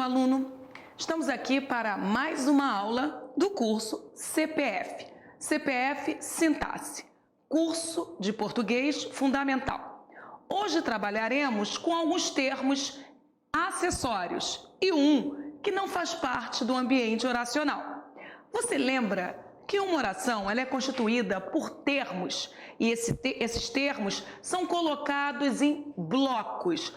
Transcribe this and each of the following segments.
aluno, estamos aqui para mais uma aula do curso CPF, Sintaxe, curso de português fundamental. Hoje trabalharemos com alguns termos acessórios e um que não faz parte do ambiente oracional. Você lembra que uma oração ela é constituída por termos e esses termos são colocados em blocos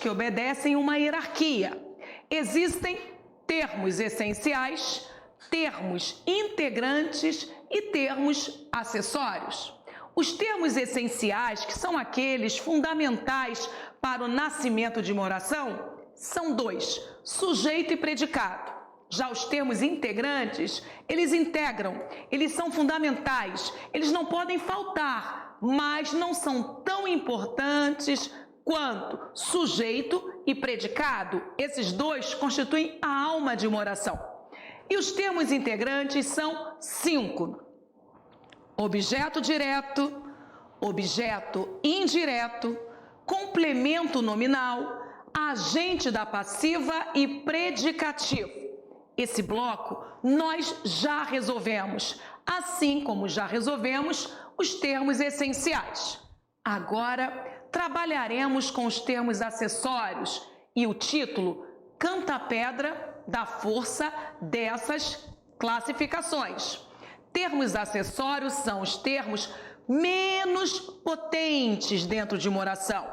que obedecem uma hierarquia. Existem termos essenciais, termos integrantes e termos acessórios. Os termos essenciais, que são aqueles fundamentais para o nascimento de uma oração, são dois: sujeito e predicado. Já os termos integrantes, eles integram, eles são fundamentais, eles não podem faltar, mas não são tão importantes quanto sujeito e predicado. Esses dois constituem a alma de uma oração. E os termos integrantes são 5: objeto direto, objeto indireto, complemento nominal, agente da passiva e predicativo. Esse bloco nós já resolvemos, assim como já resolvemos os termos essenciais. Agora trabalharemos com os termos acessórios e o título Canta a Pedra dá força dessas classificações. Termos acessórios são os termos menos potentes dentro de uma oração.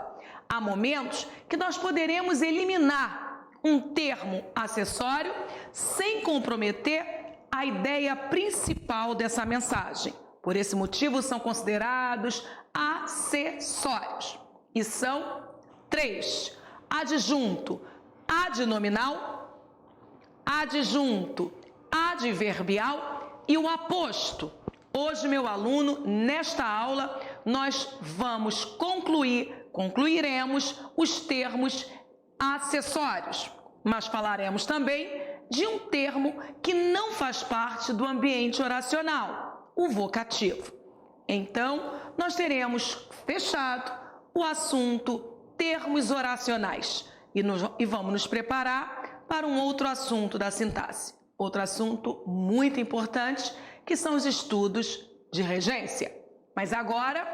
Há momentos que nós poderemos eliminar um termo acessório sem comprometer a ideia principal dessa mensagem. Por esse motivo, são considerados acessórios. E são 3: adjunto adnominal, adjunto adverbial e o aposto. Hoje, meu aluno, nesta aula, nós concluiremos os termos acessórios, mas falaremos também de um termo que não faz parte do ambiente oracional, o vocativo. Então, nós teremos fechado o assunto termos oracionais e vamos nos preparar para um outro assunto da sintaxe, outro assunto muito importante, que são os estudos de regência. Mas agora,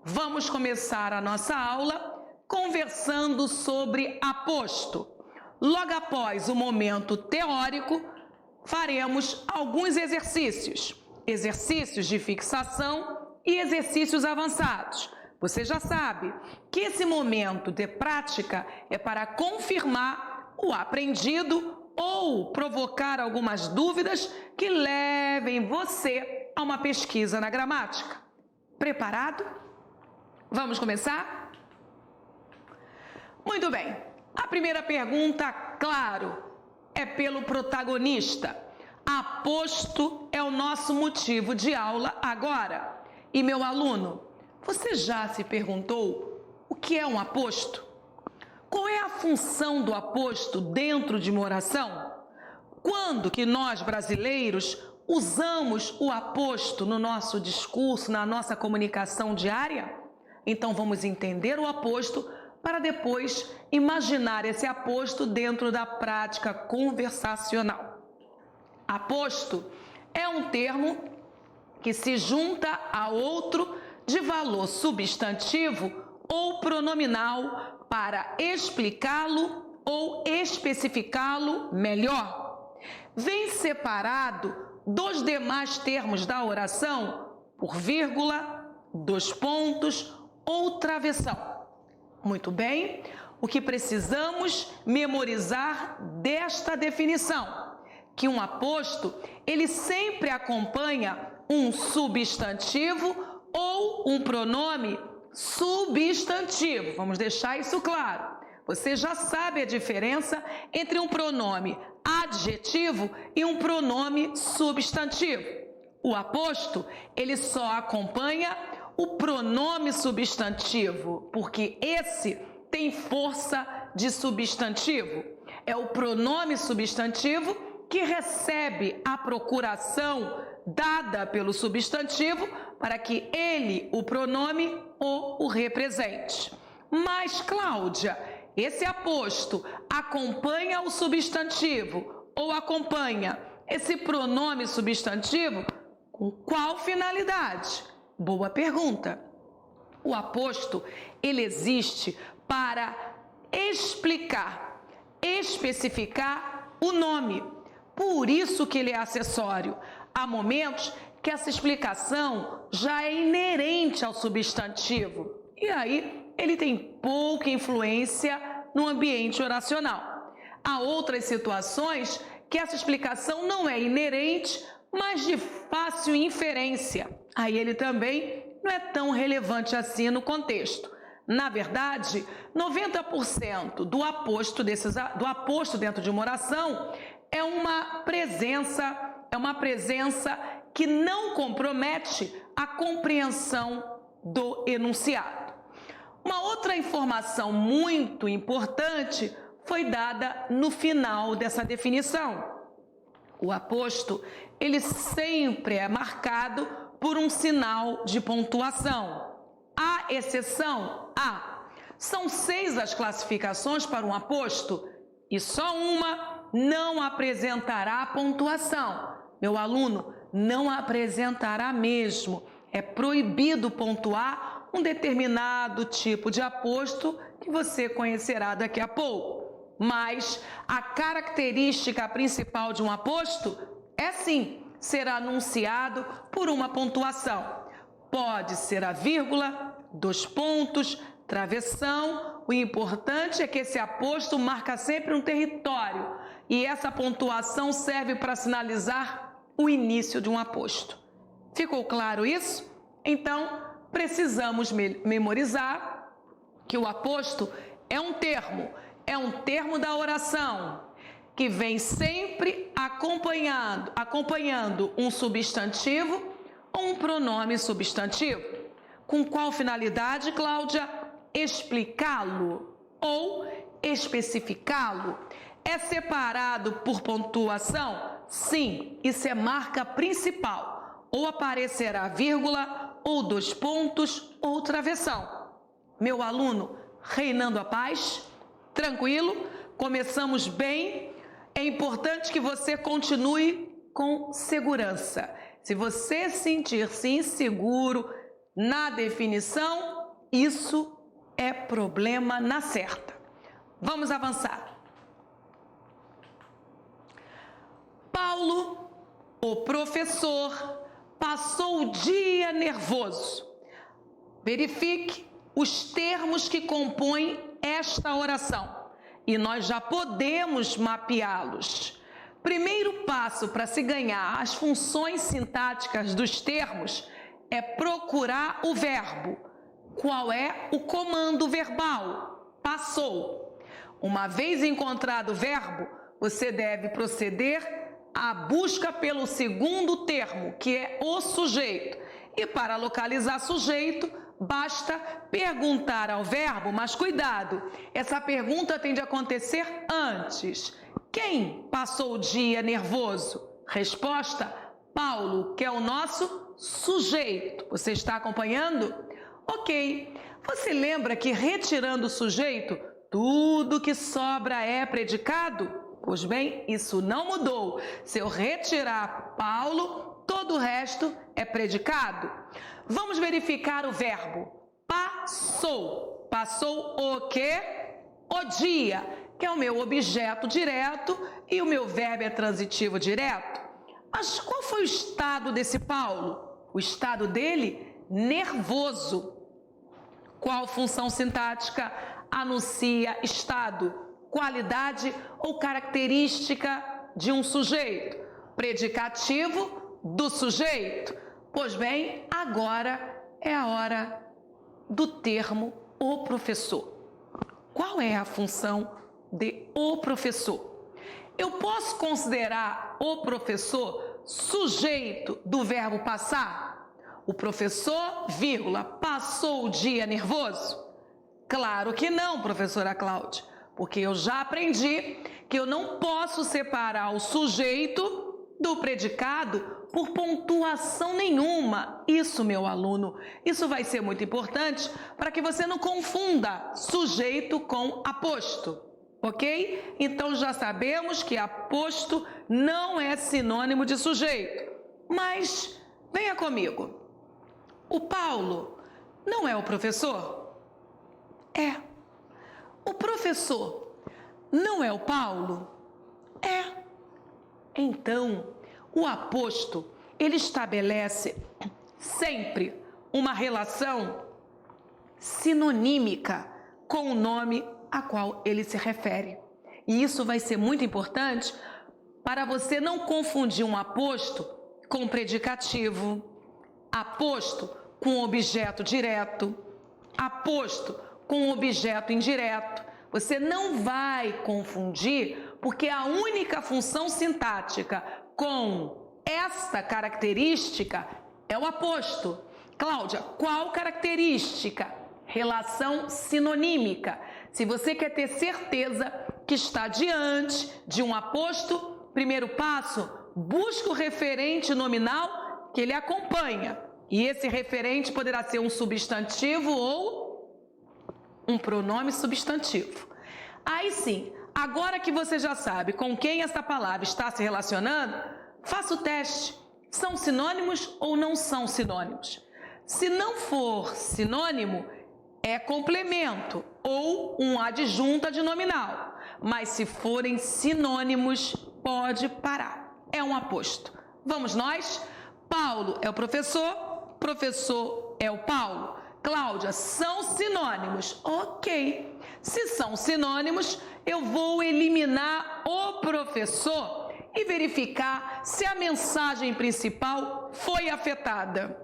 vamos começar a nossa aula conversando sobre aposto. Logo após o momento teórico, faremos alguns exercícios de fixação e exercícios avançados. Você já sabe que esse momento de prática é para confirmar o aprendido ou provocar algumas dúvidas que levem você a uma pesquisa na gramática. Preparado? Vamos começar? Muito bem. A primeira pergunta, claro, é pelo protagonista. Aposto é o nosso motivo de aula agora. E, meu aluno, você já se perguntou o que é um aposto? Qual é a função do aposto dentro de uma oração? Quando que nós, brasileiros, usamos o aposto no nosso discurso, na nossa comunicação diária? Então, vamos entender o aposto para depois imaginar esse aposto dentro da prática conversacional. Aposto é um termo que se junta a outro de valor substantivo ou pronominal para explicá-lo ou especificá-lo melhor. Vem separado dos demais termos da oração por vírgula, 2 pontos ou travessão. Muito bem, o que precisamos memorizar desta definição? Que um aposto, ele sempre acompanha um substantivo ou um pronome substantivo. Vamos deixar isso claro. Você já sabe a diferença entre um pronome adjetivo e um pronome substantivo. O aposto, ele só acompanha o pronome substantivo, porque esse tem força de substantivo. É o pronome substantivo que recebe a procuração dada pelo substantivo para que ele, o pronome, o represente. Mas, Cláudia, esse aposto acompanha o substantivo ou acompanha esse pronome substantivo com qual finalidade? Boa pergunta. O aposto, ele existe para explicar, especificar o nome. Por isso que ele é acessório. Há momentos que essa explicação já é inerente ao substantivo. E aí, ele tem pouca influência no ambiente oracional. Há outras situações que essa explicação não é inerente, mas de fácil inferência. Aí ele também não é tão relevante assim no contexto. Na verdade, 90% do aposto dentro de uma oração é uma presença que não compromete a compreensão do enunciado. Uma outra informação muito importante foi dada no final dessa definição. O aposto, ele sempre é marcado por um sinal de pontuação. Há exceção? Há. São 6 as classificações para um aposto e só uma não apresentará pontuação. Meu aluno, não apresentará mesmo. É proibido pontuar um determinado tipo de aposto que você conhecerá daqui a pouco. Mas a característica principal de um aposto é sim ser anunciado por uma pontuação. Pode ser a vírgula, 2 pontos, travessão. O importante é que esse aposto marca sempre um território e essa pontuação serve para sinalizar o início de um aposto. Ficou claro isso? Então, precisamos memorizar que o aposto é um termo da oração que vem sempre acompanhando um substantivo ou um pronome substantivo. Com qual finalidade, Cláudia? Explicá-lo ou especificá-lo. É separado por pontuação? Sim, isso é marca principal. Ou aparecerá vírgula, ou 2 pontos, ou travessão. Meu aluno, reinando a paz? Tranquilo? Começamos bem? É importante que você continue com segurança. Se você sentir-se inseguro na definição, isso é problema na certa. Vamos avançar. Paulo, o professor, passou o dia nervoso. Verifique os termos que compõem esta oração e nós já podemos mapeá-los. Primeiro passo para se ganhar as funções sintáticas dos termos é procurar o verbo. Qual é o comando verbal? Passou. Uma vez encontrado o verbo, você deve proceder à busca pelo segundo termo, que é o sujeito. E para localizar sujeito, basta perguntar ao verbo, mas cuidado, essa pergunta tem de acontecer antes. Quem passou o dia nervoso? Resposta: Paulo, que é o nosso sujeito. Você está acompanhando? Ok. Você lembra que retirando o sujeito, tudo que sobra é predicado? Pois bem, isso não mudou. Se eu retirar Paulo, todo o resto é predicado. Vamos verificar o verbo. Passou. Passou o quê? O dia, que é o meu objeto direto e o meu verbo é transitivo direto. Mas qual foi o estado desse Paulo? O estado dele? Nervoso. Qual função sintática anuncia estado? Qualidade ou característica de um sujeito? Predicativo do sujeito. Pois bem, agora é a hora do termo o professor. Qual é a função de o professor? Eu posso considerar o professor sujeito do verbo passar? O professor, vírgula, passou o dia nervoso? Claro que não, professora Cláudia, porque eu já aprendi que eu não posso separar o sujeito do predicado por pontuação nenhuma. Isso, meu aluno, isso vai ser muito importante para que você não confunda sujeito com aposto. ok? Então já sabemos que aposto não é sinônimo de sujeito. Mas venha comigo. O Paulo não é o professor? É. O professor não é o Paulo? É. Então, o aposto, ele estabelece sempre uma relação sinonímica com o nome a qual ele se refere. E isso vai ser muito importante para você não confundir um aposto com predicativo, aposto com objeto direto, aposto com objeto indireto. Você não vai confundir, porque a única função sintática com esta característica é o aposto. Cláudia, qual característica? Relação sinonímica. Se você quer ter certeza que está diante de um aposto, primeiro passo, busque o referente nominal que ele acompanha. E esse referente poderá ser um substantivo ou um pronome substantivo. Aí sim, agora que você já sabe com quem essa palavra está se relacionando, faça o teste. São sinônimos ou não são sinônimos? Se não for sinônimo, é complemento ou um adjunta de nominal. Mas se forem sinônimos, pode parar. É um aposto. Vamos nós? Paulo é o professor, professor é o Paulo. Cláudia, são sinônimos. Ok. Se são sinônimos, eu vou eliminar o professor e verificar se a mensagem principal foi afetada.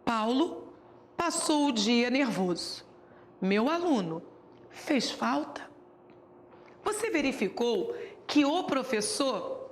Paulo passou o dia nervoso. Meu aluno fez falta? Você verificou que o professor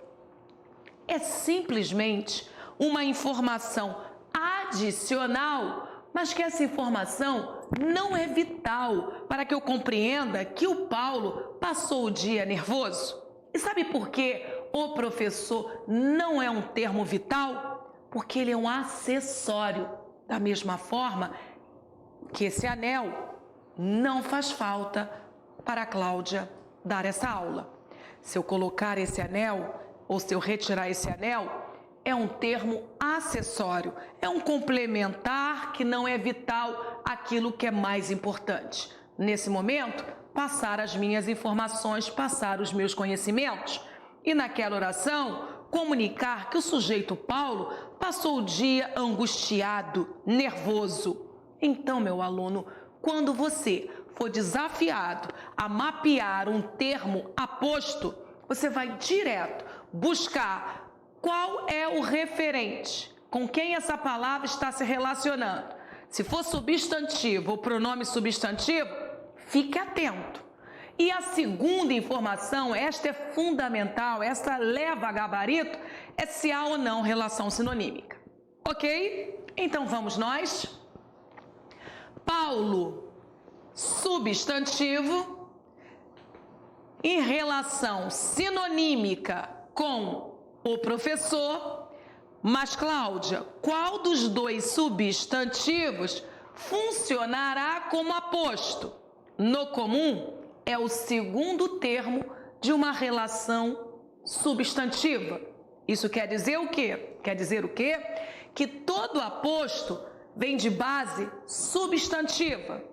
é simplesmente uma informação adicional, mas que essa informação não é vital para que eu compreenda que o Paulo passou o dia nervoso? E sabe por que o professor não é um termo vital? Porque ele é um acessório. Da mesma forma que esse anel não faz falta para a Cláudia dar essa aula. Se eu colocar esse anel, ou se eu retirar esse anel, é um termo acessório, é um complementar que não é vital àquilo que é mais importante. Nesse momento, passar as minhas informações, passar os meus conhecimentos. E naquela oração, comunicar que o sujeito Paulo passou o dia angustiado, nervoso. Então, meu aluno, quando você for desafiado a mapear um termo aposto, você vai direto buscar qual é o referente, com quem essa palavra está se relacionando. Se for substantivo ou pronome substantivo, fique atento. E a segunda informação, esta é fundamental, esta leva a gabarito, é se há ou não relação sinonímica. Ok? Então vamos nós. Paulo, substantivo, em relação sinonímica com o professor. Mas, Cláudia, qual dos dois substantivos funcionará como aposto? No comum, é o segundo termo de uma relação substantiva. Isso quer dizer o quê? Quer dizer o quê? Que todo aposto vem de base substantiva.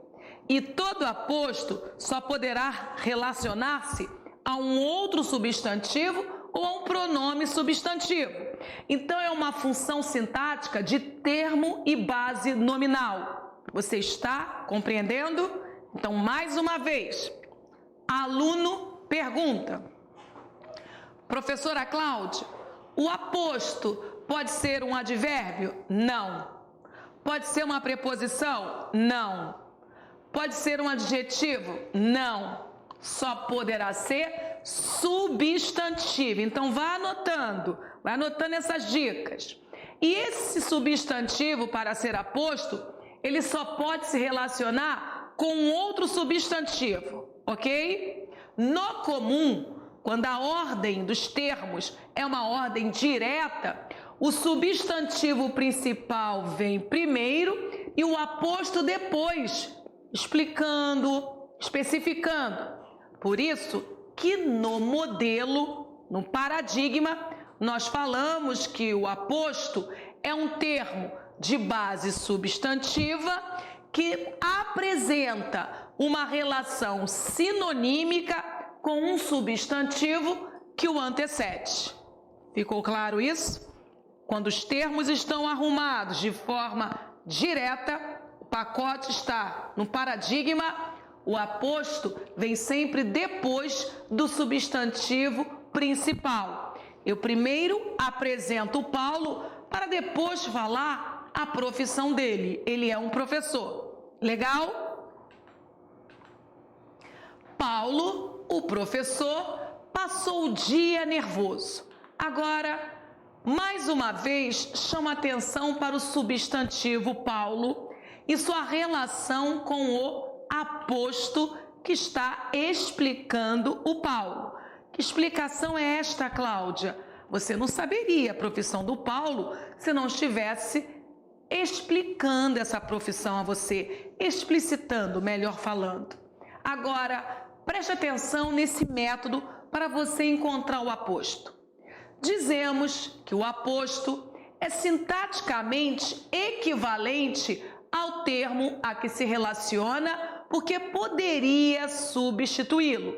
E todo aposto só poderá relacionar-se a um outro substantivo ou a um pronome substantivo. Então, é uma função sintática de termo e base nominal. Você está compreendendo? Então, mais uma vez, aluno pergunta: professora Cláudia, o aposto pode ser um advérbio? Não. Pode ser uma preposição? Não. Pode ser um adjetivo? Não. Só poderá ser substantivo. Então, vai anotando essas dicas. E esse substantivo, para ser aposto, ele só pode se relacionar com outro substantivo, ok? No comum, quando a ordem dos termos é uma ordem direta, o substantivo principal vem primeiro e o aposto depois, explicando, especificando. Por isso que no modelo, no paradigma, nós falamos que o aposto é um termo de base substantiva que apresenta uma relação sinonímica com um substantivo que o antecede. Ficou claro isso? Quando os termos estão arrumados de forma direta, o pacote está no paradigma, o aposto vem sempre depois do substantivo principal. Eu primeiro apresento o Paulo para depois falar a profissão dele. Ele é um professor. Legal? Paulo, o professor, passou o dia nervoso. Agora, mais uma vez, chama atenção para o substantivo Paulo e sua relação com o aposto que está explicando o Paulo. Que explicação é esta, Cláudia? Você não saberia a profissão do Paulo se não estivesse explicando essa profissão a você, explicitando, melhor falando. Agora, preste atenção nesse método para você encontrar o aposto. Dizemos que o aposto é sintaticamente equivalente ao termo a que se relaciona, porque poderia substituí-lo.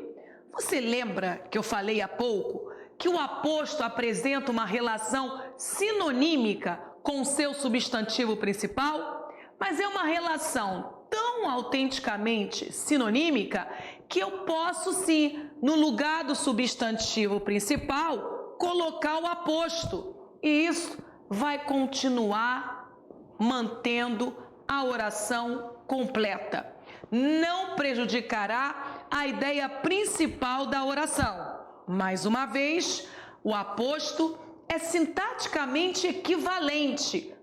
Você lembra que eu falei há pouco que o aposto apresenta uma relação sinonímica com o seu substantivo principal? Mas é uma relação tão autenticamente sinonímica que eu posso sim, no lugar do substantivo principal, colocar o aposto. E isso vai continuar mantendo a oração completa. Não prejudicará a ideia principal da oração. Mais uma vez, o aposto é sintaticamente equivalente.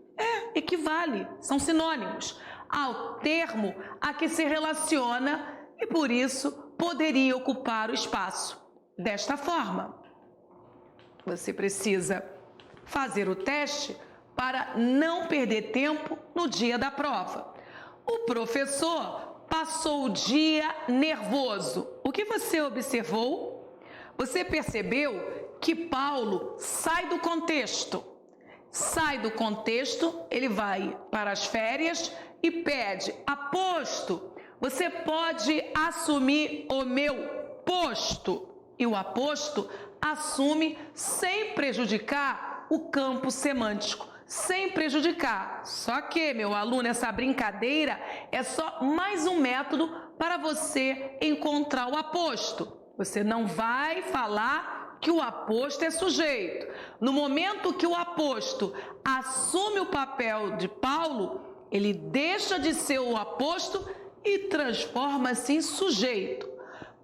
Equivale, são sinônimos, ao termo a que se relaciona e, por isso, poderia ocupar o espaço. Desta forma, você precisa fazer o teste para não perder tempo no dia da prova. O professor passou o dia nervoso. O que você observou? Você percebeu que Paulo sai do contexto. Sai do contexto, ele vai para as férias e pede: aposto, você pode assumir o meu posto. E o aposto assume sem prejudicar o campo semântico. Sem prejudicar. Só que, meu aluno, essa brincadeira é só mais um método para você encontrar o aposto. Você não vai falar que o aposto é sujeito. No momento que o aposto assume o papel de Paulo, ele deixa de ser o aposto e transforma-se em sujeito.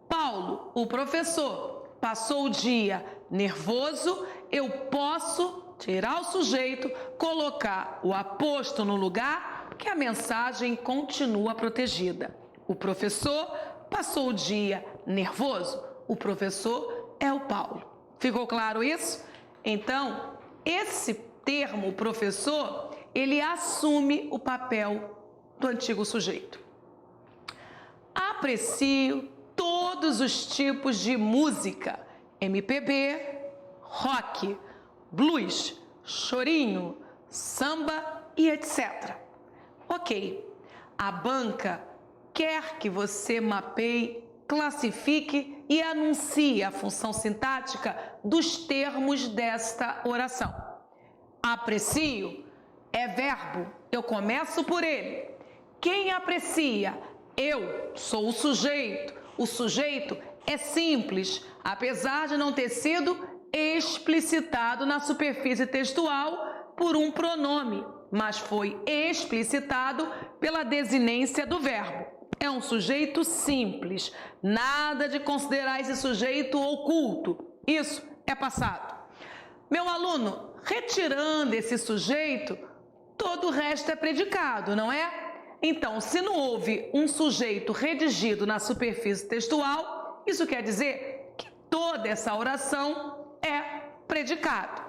Paulo, o professor, passou o dia nervoso, eu posso tirar o sujeito, colocar o aposto no lugar, que a mensagem continua protegida. O professor passou o dia nervoso, o professor é o Paulo. Ficou claro isso? Então, esse termo professor, ele assume o papel do antigo sujeito. Aprecio todos os tipos de música, MPB, rock, blues, chorinho, samba e etc. Ok, a banca quer que você mapeie, classifique e anuncie a função sintática dos termos desta oração. Aprecio é verbo, eu começo por ele. Quem aprecia? Eu sou o sujeito. O sujeito é simples, apesar de não ter sido explicitado na superfície textual por um pronome, mas foi explicitado pela desinência do verbo. É um sujeito simples, nada de considerar esse sujeito oculto. Isso é passado. Meu aluno, retirando esse sujeito, todo o resto é predicado, não é? Então, se não houve um sujeito redigido na superfície textual, isso quer dizer que toda essa oração é predicado.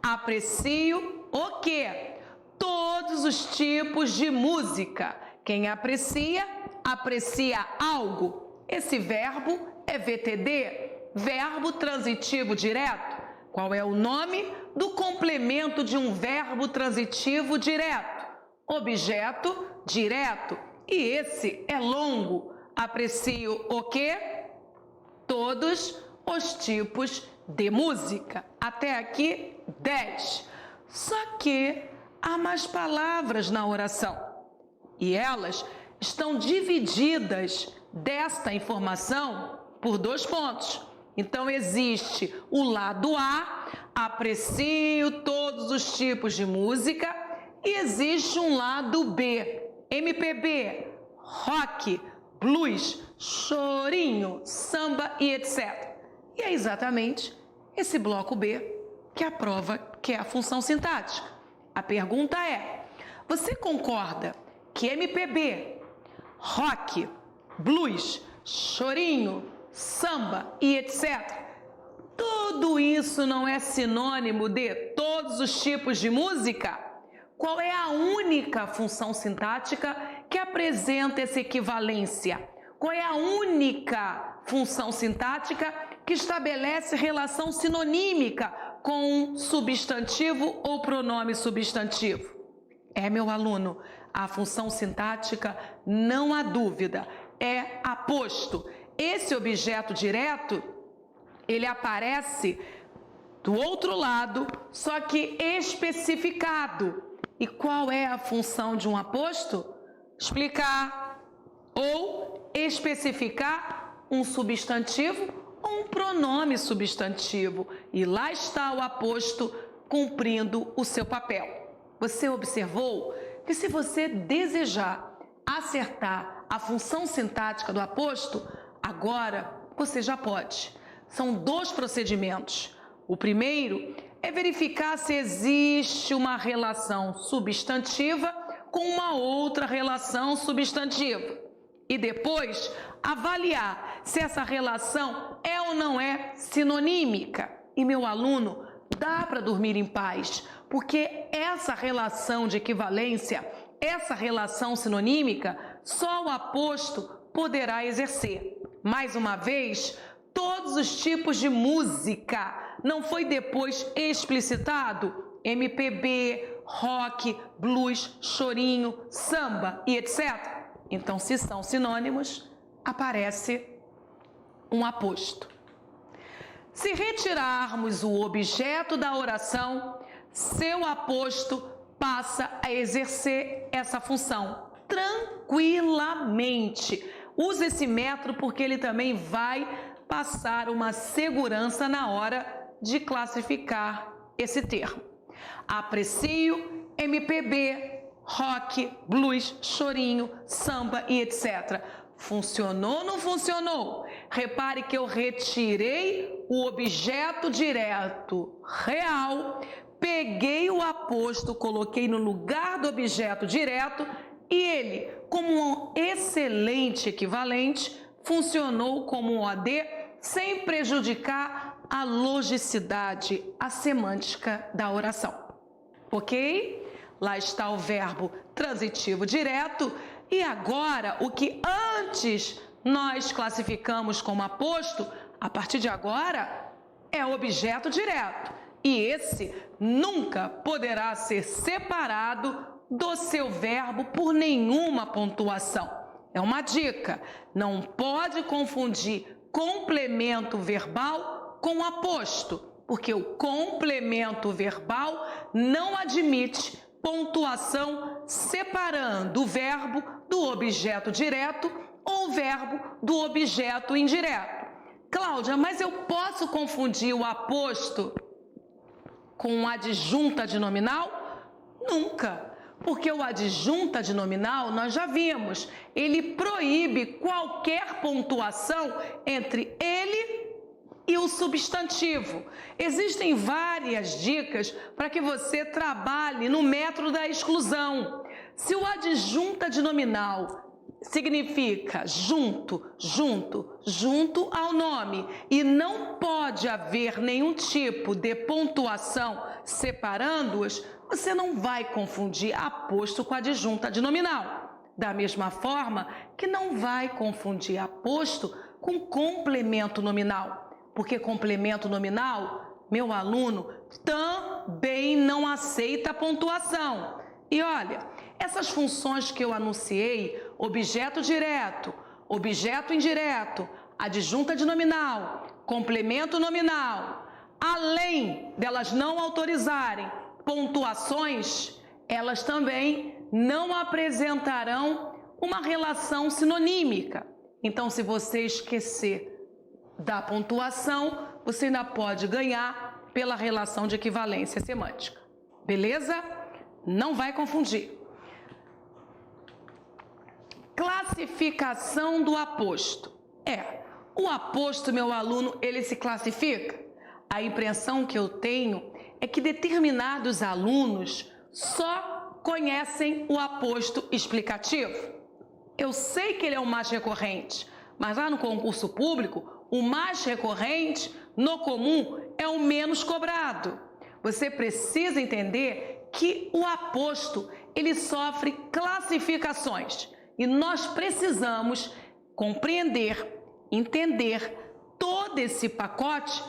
Aprecio o quê? Todos os tipos de música. Quem aprecia, aprecia algo. Esse verbo É VTD? Verbo transitivo direto. Qual é o nome do complemento de um verbo transitivo direto? Objeto direto. E esse é longo. Aprecio o quê? Todos os tipos de música. Até aqui, 10. Só que há mais palavras na oração. E elas estão divididas desta informação por 2 pontos. Então, existe o lado A, aprecio todos os tipos de música, e existe um lado B, MPB, rock, blues, chorinho, samba e etc. E é exatamente esse bloco B que a prova quer a função sintática. A pergunta é: você concorda que MPB, rock, blues, chorinho, samba e etc., tudo isso não é sinônimo de todos os tipos de música? Qual é a única função sintática que apresenta essa equivalência? Qual é a única função sintática que estabelece relação sinonímica com um substantivo ou pronome substantivo? Meu aluno, a função sintática, não há dúvida, é aposto. Esse objeto direto, ele aparece do outro lado, só que especificado. E qual é a função de um aposto? Explicar ou especificar um substantivo ou um pronome substantivo. E lá está o aposto cumprindo o seu papel. Você observou que se você desejar acertar a função sintática do aposto, agora você já pode. São 2 procedimentos. O primeiro é verificar se existe uma relação substantiva com uma outra relação substantiva. E depois avaliar se essa relação é ou não é sinonímica. E meu aluno, dá para dormir em paz, porque essa relação de equivalência, essa relação sinonímica, só o aposto poderá exercer. Mais uma vez, todos os tipos de música, não foi depois explicitado? MPB, rock, blues, chorinho, samba e etc. Então, se são sinônimos, aparece um aposto. Se retirarmos o objeto da oração, seu aposto passa a exercer essa função tranquilamente. Use esse método porque ele também vai passar uma segurança na hora de classificar esse termo. Aprecio, MPB, rock, blues, chorinho, samba e etc. Funcionou ou não funcionou? Repare que eu retirei o objeto direto real, peguei o aposto, coloquei no lugar do objeto direto e ele, como um excelente equivalente, funcionou como um OD sem prejudicar a logicidade, a semântica da oração. Ok? Lá está o verbo transitivo direto. E agora, o que antes nós classificamos como aposto, a partir de agora é objeto direto. E esse nunca poderá ser separado do seu verbo por nenhuma pontuação. É uma dica, não pode confundir complemento verbal com aposto, porque o complemento verbal não admite pontuação separando o verbo do objeto direto ou o verbo do objeto indireto. Cláudia, mas eu posso confundir o aposto com adjunta adnominal? Nunca. Porque o adjunta adnominal, nós já vimos, ele proíbe qualquer pontuação entre ele e o substantivo. Existem várias dicas para que você trabalhe no método da exclusão. Se o adjunta adnominal significa junto ao nome e não pode haver nenhum tipo de pontuação separando-os, você não vai confundir aposto com adjunta adnominal. Da mesma forma que não vai confundir aposto com complemento nominal, porque complemento nominal, meu aluno, também não aceita pontuação. E olha, essas funções que eu anunciei, objeto direto, objeto indireto, adjunta de nominal, complemento nominal, além delas não autorizarem pontuações, elas também não apresentarão uma relação sinonímica. Então, se você esquecer da pontuação, você ainda pode ganhar pela relação de equivalência semântica. Beleza? Não vai confundir. Classificação do aposto. O aposto, meu aluno, ele se classifica? A impressão que eu tenho é que determinados alunos só conhecem o aposto explicativo. Eu sei que ele é o mais recorrente, mas lá no concurso público, o mais recorrente, no comum, é o menos cobrado. Você precisa entender que o aposto, ele sofre classificações e nós precisamos compreender, entender todo esse pacote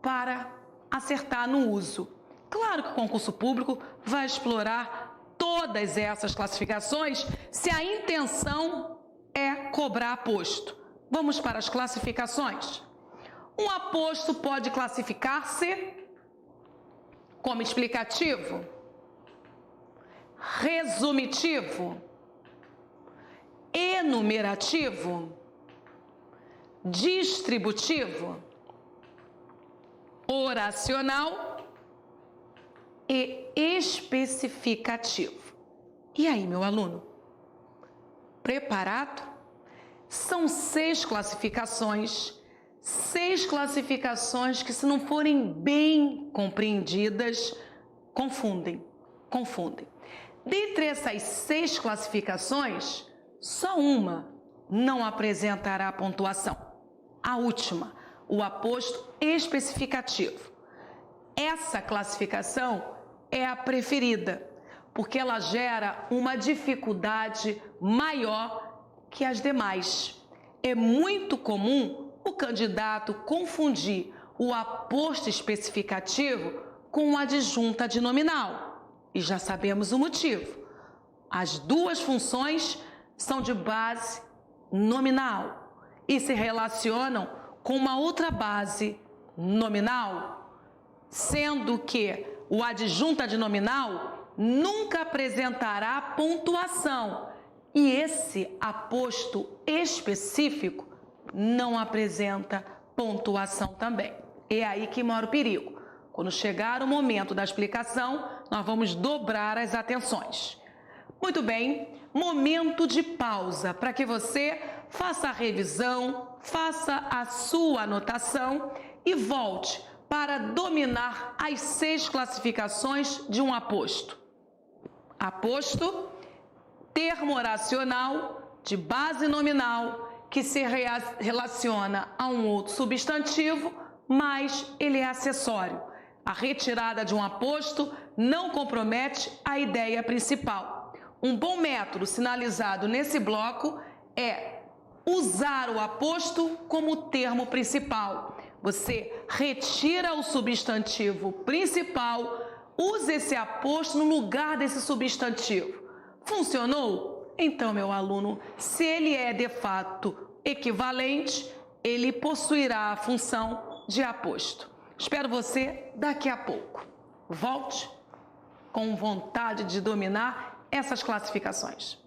para acertar no uso. Claro que o concurso público vai explorar todas essas classificações se a intenção é cobrar aposto. Vamos para as classificações. Um aposto pode classificar-se como explicativo, resumitivo, enumerativo, distributivo, oracional e especificativo. E aí, meu aluno? Preparado? São 6 classificações. 6 classificações que, se não forem bem compreendidas, confundem. Dentre essas 6 classificações, só uma não apresentará pontuação. A última, o aposto especificativo. Essa classificação é a preferida, porque ela gera uma dificuldade maior que as demais. É muito comum o candidato confundir o aposto especificativo com a adjunta de nominal. E já sabemos o motivo. As duas funções são de base nominal e se relacionam com uma outra base nominal, sendo que o adjunta de nominal nunca apresentará pontuação e esse aposto específico não apresenta pontuação também. É aí que mora o perigo. Quando chegar o momento da explicação, nós vamos dobrar as atenções. Muito bem, momento de pausa para que você faça a revisão, faça a sua anotação e volte para dominar as 6 classificações de um aposto. Aposto, termo oracional de base nominal que se relaciona a um outro substantivo, mas ele é acessório. A retirada de um aposto não compromete a ideia principal. Um bom método sinalizado nesse bloco é usar o aposto como termo principal. Você retira o substantivo principal, usa esse aposto no lugar desse substantivo. Funcionou? Então, meu aluno, se ele é de fato equivalente, ele possuirá a função de aposto. Espero você daqui a pouco. Volte com vontade de dominar essas classificações.